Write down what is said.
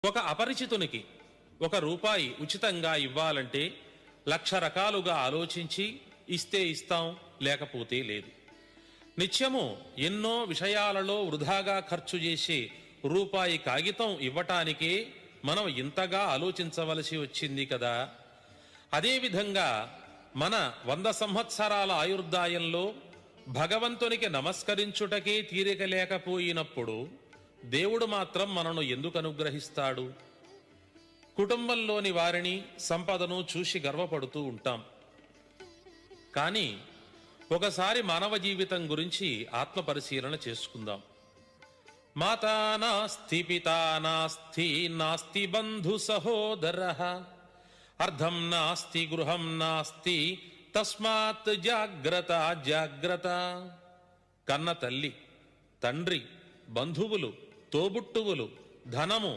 ఒక అపరిచితునికి ₹1 ఉచితంగా ఇవ్వాలంటే 1,00,000 రకాలుగా ఆలోచించి ఇస్తే ఇస్తాం, లేకపోతే లేదు. నిత్యము ఎన్నో విషయాలలో వృధాగా ఖర్చు చేసే రూపాయి కాగితం ఇవ్వటానికే మనం ఇంతగా ఆలోచించవలసి వచ్చింది కదా. అదేవిధంగా మన 100 సంవత్సరాల ఆయుర్దాయంలో భగవంతునికి నమస్కరించుటకే తీరిక లేకపోయినప్పుడు దేవుడు మాత్రం మనను ఎందుకు అనుగ్రహిస్తాడు? కుటుంబంలోని వారిని, సంపదను చూసి గర్వపడుతూ ఉంటాం. కానీ ఒకసారి మానవ జీవితం గురించి ఆత్మపరిశీలన చేసుకుందాం. మాతా నాస్తి, పితా నాస్తి, నాస్తి బంధు సహోదరః, అర్ధం నాస్తి, గృహం నాస్తి, తస్మాత్ జాగ్రత్త జాగ్రత్త. కన్న తల్లి, తండ్రి, బంధువులు, తోబుట్టువులు, ధనము,